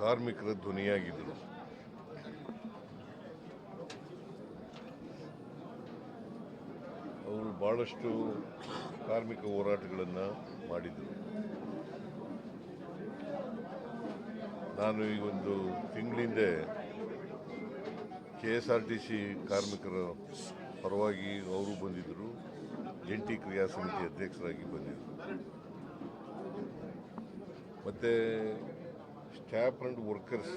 ಕಾರ್ಮಿಕರ ಧ್ವನಿಯಾಗಿದ್ದರು. ಅವರು ಭಾಳಷ್ಟು ಕಾರ್ಮಿಕ ಹೋರಾಟಗಳನ್ನು ಮಾಡಿದರು. ನಾನು ಈಗ ಒಂದು ತಿಂಗಳಿಂದ KSRTC ಕಾರ್ಮಿಕರ ಪರವಾಗಿ ಅವರು ಬಂದಿದ್ದರು, ಜಂಟಿ ಕ್ರಿಯಾ ಸಮಿತಿ ಅಧ್ಯಕ್ಷರಾಗಿ ಬಂದಿದ್ದರು. ಮತ್ತು ಸ್ಟಾಫ್ ಆ್ಯಂಡ್ ವರ್ಕರ್ಸ್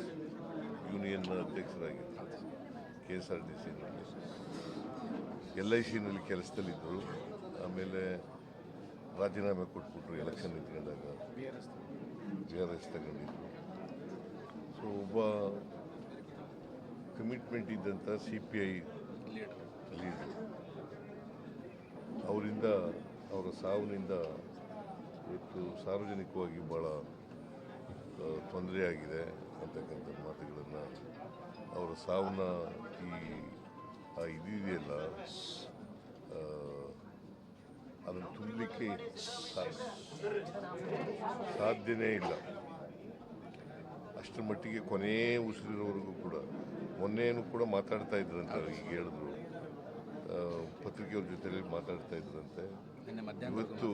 ಯೂನಿಯನ್ ಅಧ್ಯಕ್ಷರಾಗಿದ್ದರು KSRTCನಲ್ಲಿ. LICನಲ್ಲಿ ಕೆಲಸದಲ್ಲಿದ್ದರು. ಆಮೇಲೆ ರಾಜೀನಾಮೆ ಕೊಟ್ಬಿಟ್ರು ಎಲೆಕ್ಷನ್ ನಿಂತ್ಕೊಂಡಾಗ, BRS ತಗೊಂಡಿದ್ರು. ಸೊ ಒಬ್ಬ ಕಮಿಟ್ಮೆಂಟ್ ಇದ್ದಂಥ CPI ಲೀಡರ್, ಅವರ ಸಾವಿನಿಂದ ಇವತ್ತು ಸಾರ್ವಜನಿಕವಾಗಿ ಭಾಳ ತೊಂದರೆ ಆಗಿದೆ ಅಂತಕ್ಕಂಥ ಮಾತುಗಳನ್ನು, ಅವರ ಸಾವನ್ನ ಇದೆಯಲ್ಲ ಅದನ್ನು ತುಂಬಲಿಕ್ಕೆ ಸಾಧ್ಯನೇ ಇಲ್ಲ. ಅಷ್ಟರ ಮಟ್ಟಿಗೆ ಕೊನೆ ಉಸಿರಿರೋವರೆಗೂ ಕೂಡ, ಮೊನ್ನೆಯೂ ಕೂಡ ಮಾತಾಡ್ತಾ ಇದ್ರಂತೆ, ಈಗ ಹೇಳಿದ್ರು ಪತ್ರಿಕೆಯವ್ರ ಜೊತೆಲಿ ಮಾತಾಡ್ತಾ ಇದ್ರಂತೆ. ಇವತ್ತು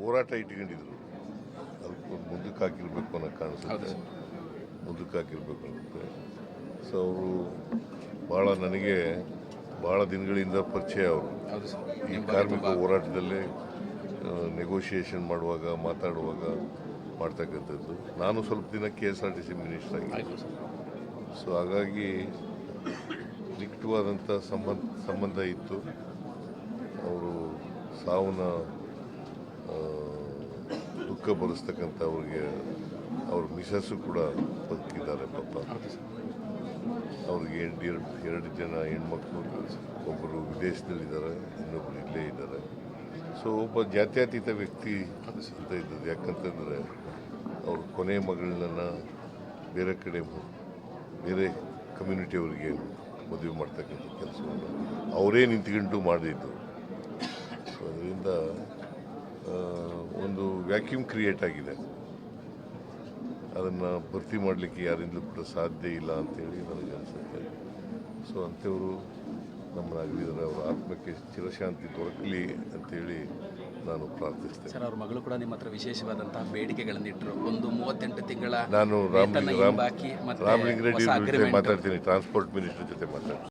ಹೋರಾಟ ಇಟ್ಕೊಂಡಿದ್ರು, ಅದಕ್ಕೆ ಮುಂದಕ್ಕೆ ಹಾಕಿರ್ಬೇಕು ಅನ್ನೋ ಕಾಣಿಸುತ್ತೆ, ಮುಂದಕ್ಕೆ ಹಾಕಿರ್ಬೇಕು ಅನ್ನುತ್ತೆ. ಸೊ ಅವರು ನನಗೆ ಭಾಳ ದಿನಗಳಿಂದ ಪರಿಚಯ. ಅವರು ಈ ಕಾರ್ಮಿಕ ಹೋರಾಟದಲ್ಲೇ ನೆಗೋಷಿಯೇಷನ್ ಮಾಡುವಾಗ, ಮಾತಾಡುವಾಗ ಮಾಡ್ತಕ್ಕಂಥದ್ದು. ನಾನು ಸ್ವಲ್ಪ ದಿನ KSRTC ಮಿನಿಸ್ಟರ್ ಆಗಿದ್ದೆ. ಸೊ ಹಾಗಾಗಿ ನಿಕಟವಾದಂಥ ಸಂಬಂಧ ಇತ್ತು. ಅವರು ಸಾವನ್ನ ದುಃಖ ಭರಿಸ್ತಕ್ಕಂಥ ಅವ್ರಿಗೆ ಅವ್ರ ಮಿಸಸ್ಸು ಕೂಡ ಬದುಕಿದ್ದಾರೆ ಪಾಪ. ಅವ್ರಿಗೆ 2 ಜನ ಹೆಣ್ಮಕ್ಳು, ಒಬ್ಬರು ವಿದೇಶದಲ್ಲಿದ್ದಾರೆ, ಇನ್ನೊಬ್ಬರು ಇಲ್ಲೇ ಇದ್ದಾರೆ. ಸೊ ಒಬ್ಬ ಜಾತ್ಯತೀತ ವ್ಯಕ್ತಿ ಅಂತ ಇದ್ದದ್ದು. ಯಾಕಂತಂದರೆ ಅವರು ಕೊನೆ ಮಗಳನ್ನ ಬೇರೆ ಕಡೆ, ಬೇರೆ ಕಮ್ಯುನಿಟಿಯವರಿಗೆ ಮದುವೆ ಮಾಡ್ತಕ್ಕಂಥ ಕೆಲಸವನ್ನು ಅವರೇ ನಿಂತ್ಕೊಂಡು ಮಾಡಿದ್ದು. ಸೊ ಅದರಿಂದ ಒಂದು ವ್ಯಾಕ್ಯೂಮ್ ಕ್ರಿಯೇಟ್ ಆಗಿದೆ. ಅದನ್ನು ಭರ್ತಿ ಮಾಡಲಿಕ್ಕೆ ಯಾರಿಂದಲೂ ಕೂಡ ಸಾಧ್ಯ ಇಲ್ಲ ಅಂತೇಳಿ ನನಗೆ ಅನಿಸುತ್ತೆ. ಸೊ ಅಂಥವರು ನಮ್ಮನ್ನಾಗಲಿದ್ದಾರೆ, ಅವರ ಆತ್ಮಕ್ಕೆ ಚಿರಶಾಂತಿ ದೊರಕಲಿ ಅಂತೇಳಿ ನಾನು ಪ್ರಾರ್ಥಿಸ್ತೇನೆ. ಸರ್, ಅವ್ರ ಮಗಳು ಕೂಡ ನಿಮ್ಮ ಹತ್ರ ವಿಶೇಷವಾದಂತಹ ಬೇಡಿಕೆಗಳನ್ನಿಟ್ಟರು. ಒಂದು 38 ತಿಂಗಳ ನಾನು ರಾಮಲಿಂಗ ರೆಡ್ಡಿ ಜೊತೆ ಮಾತಾಡ್ತೀನಿ, ಟ್ರಾನ್ಸ್ಪೋರ್ಟ್ ಮಿನಿಸ್ಟರ್ ಜೊತೆ ಮಾತಾಡ್ತೀನಿ.